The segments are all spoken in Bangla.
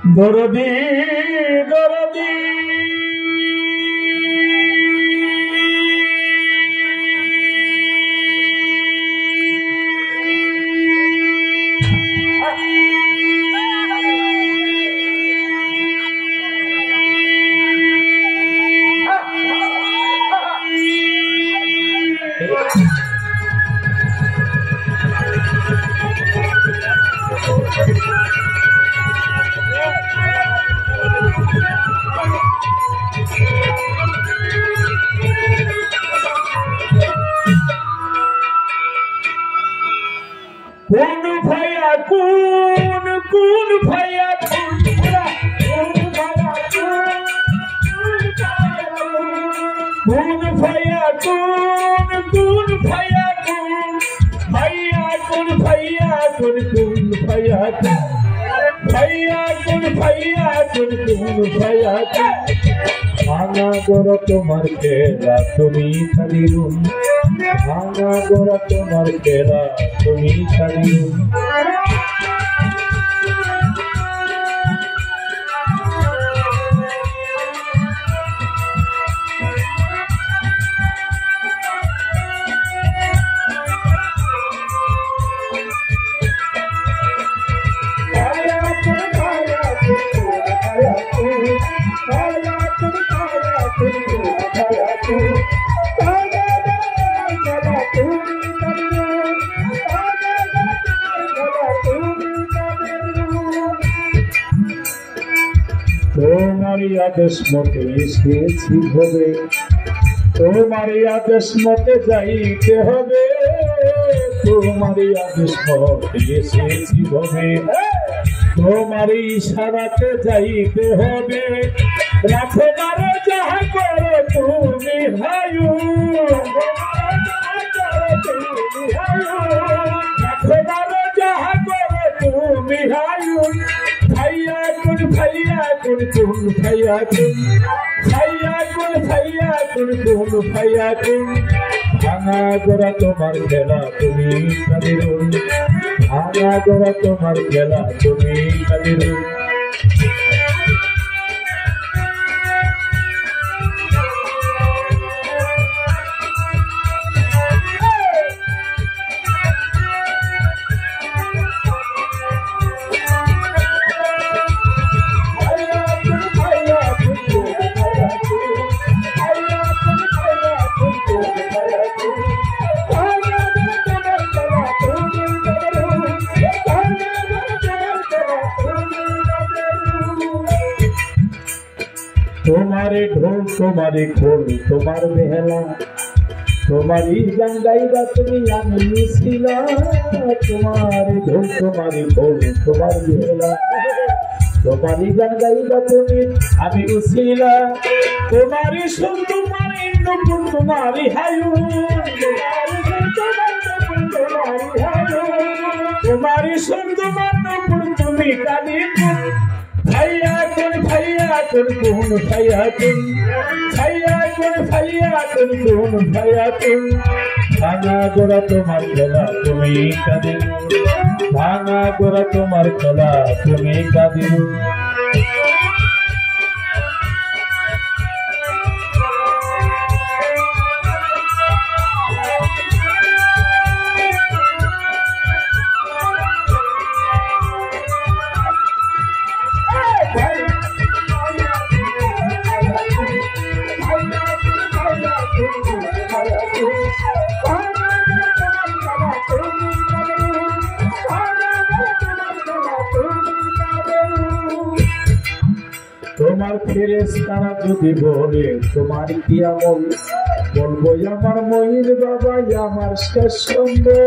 দরদি দরদি কোন ভাইয়া কোন কোন ভাইয়া কোন ভাইয়া কোন কোন ভাইয়া কোন ভাইয়া কোন ভাইয়া কোন কোন ভাইয়া ভাইয়া কোন ভাইয়া কোন কোন ভাইয়া ভাঙা গোড়া তোমার খেলা তুমি খালি রুম ভাঙা গোড়া তোমার খেলা তুমি খালি রুম তোমারই আদেশ মতে এসেছি হবে তোমারই আদেশ মতে যাইতে হবে তোমারই আদেশ মতে এসেছি হবে তোমারই ইশারাতে যাইতে হবে রাখো মারে যাহা করো তুমি হায়ু রাখো মারে যাহা করো তুমি হায়ু ভাইয়া কোন ভাইয়া কোন কোন ভাইয়া কোন ভাইয়া কোন ভাইয়া কোন কোন ভাইয়া কোন ভাঙা গোড়া তোমার খেলা তুমি কাদের ভাঙা গোড়া তোমার খেলা তুমি কাদের তোমারে ঢোল তোমারে খোল তোমার বেহেলা তোমারই গান গাইবা তুমি আমি মিছিলা তোমারে ঢোল তোমারে খোল তোমার বেহেলা তোমারই গান গাইবা তুমি আমি মিছিলা তোমারই সুর তোমারই নূপুর তোমারই হায়ু তোমারই সুর তোমার নূপুর তুমি কালিপুর ভাইয়া কোন ভাইয়া কোন কোন ভাইয়া কোন ভাইয়া কোন ভাইয়া কোন কোন ভাইয়া কোন ভাঙা গোড়া তোমার খেলা তুমি কাঁদির ভাঙা গোড়া তোমার খেলা তুমি কাঁদির তোমার ফেরেশতারা যদি বলে তোমার কি আমল বলবো আমার মহির বাবা আমার শেষ সম্বল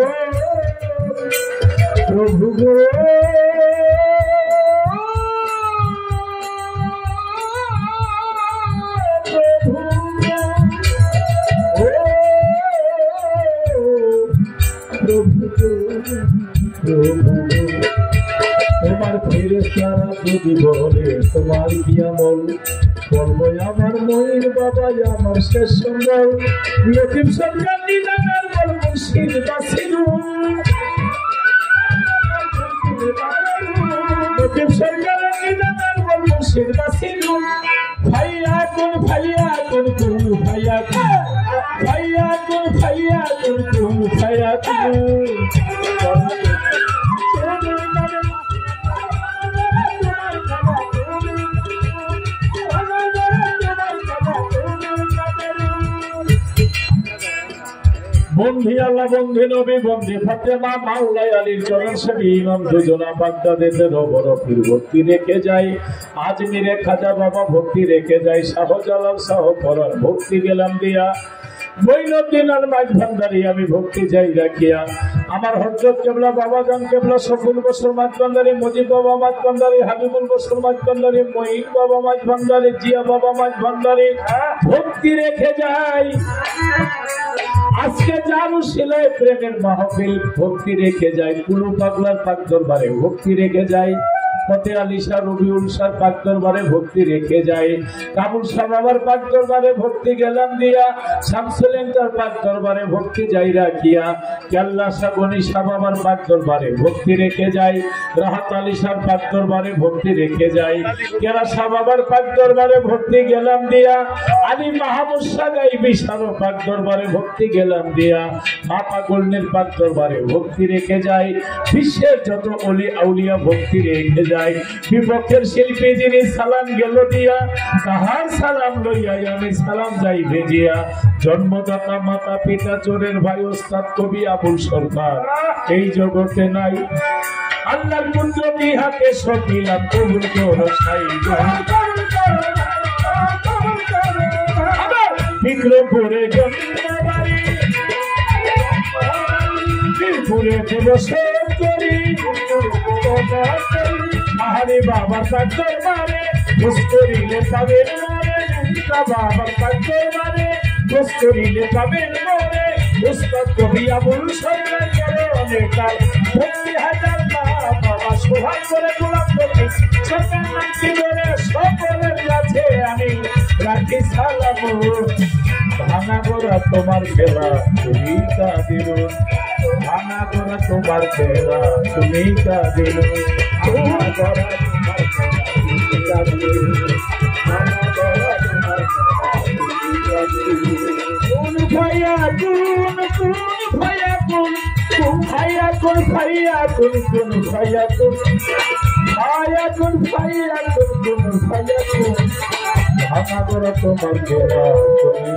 প্রভু গো তোমার ফেরেশতারা যদি বলে তোমার কি আমল বলবো আমার মহির বাবা আমার শেষ সম্বল লতিফ সরকার নিলামের বল মুর্শিদ বাসিরু লতিফ সরকার নিলামের বন্ধি আল্লাহ, বন্ধি নবী, বন্ধি ফাতেমা, মাওলাই আলীর চরণ সেবী ইমাম দুজনা বাগদাদেতে রবরফির ভক্তি রেখে যায়, আজমিরে খাজা বাবা ভক্তি রেখে যায়, শাহজালাল শাহ পরার ভক্তি গেলাম দিয়া, মঈনুদ্দিন আল মাঝ ভান্ডারী আমি ভক্তি যাই রাখিয়া, আমার হযরত কেবলা বাবাজান কেবলা সফুল বসর মাঝ ভান্ডারী, মুজিব বাবা মাঝ ভান্ডারী, হাবিবুল বসর মাঝ ভান্ডারী, মঈন বাবা মাঝ ভান্ডারী, জিয়া বাবা মাঝ ভান্ডারী ভক্তি রেখে যাই। আজকে জানু শিলায় প্রেমের মাহফিল ভক্তি রেখে যায়, কুলু পাগলার পাক দরবারে ভক্তি রেখে যায়, ফতে আলী শাহ রবিউল শাহ পাক দরবারে ভক্তি রেখে যায়, কাবুল শাহ বাবার পাক দরবারে ভক্তি গেলাম দিয়া, শামসুল ইন্টার পাক দরবারে ভক্তি যাই রাখিয়া, কেল্লা শাহ গনি শাহ বাবার পাক দরবারে ভক্তি রেখে যায়, রাহাত আলী শাহ পাক দরবারে ভক্তি রেখে যায়, কেরা শাহ বাবার পাক দরবারে ভক্তি গেলাম দিয়া, আলী মাহমুদ শাহ গাইবি শাহ পাক দরবারে ভক্তি গেলাম দিয়া, মাতা গলনের পাক দরবারে ভক্তি রেখে যায়, বিশ্বের যত অলি আউলিয়া ভক্তি রেখে যায়, বিপক্ষের শিল্পী যিনি সালাম গেল দিয়া, তাহার সালাম লইয়াই আমি সালাম যাই ভেজিয়া, জন্মদাতা মাতা পিতা চোরের ভাই ওস্তাদ কবি আবুল সরকার এই জগতে নাই, আল্লাহর কুদরতি হাতে সব দিলাম কবুল করো সাই, বিক্রমপুরে জন্মবাড়ি, বীরপুরে দেবসেন করি, আহারে বাবার পাক দরবারে দোষ করিলে পাবেন মরে, বাবার পাক দরবারে দোষ করিলে পাবেন মরে, উস্তাদ কবি আবুল সরকার করে অনেকাল ভক্তি হাজার বাবা সোহাগ করে গোলাম কবি সরকার নামটি বলে সকলের কাছে আমি রাখি সালাম, ভাঙা গোরা তোমার খেলা তুমি কাঁদিল, ভাঙা গোরা তোমার খেলা তুমি কাঁদিল, ভাঙা গোরা তোমার খেলা তুমি কাঁদিল, ভাঙা গোরা তোমার খেলা তুমি কাঁদিল, কোন ভাইয়া কোন ভাইয়া কোন ভাইয়া কোন ভাইয়া কোন কোন ভাইয়া কোন ভাইয়া কোন ভাইয়া কোন কোন ভাইয়া কোন, ভাঙা গোরা তোমার খেলা তুমি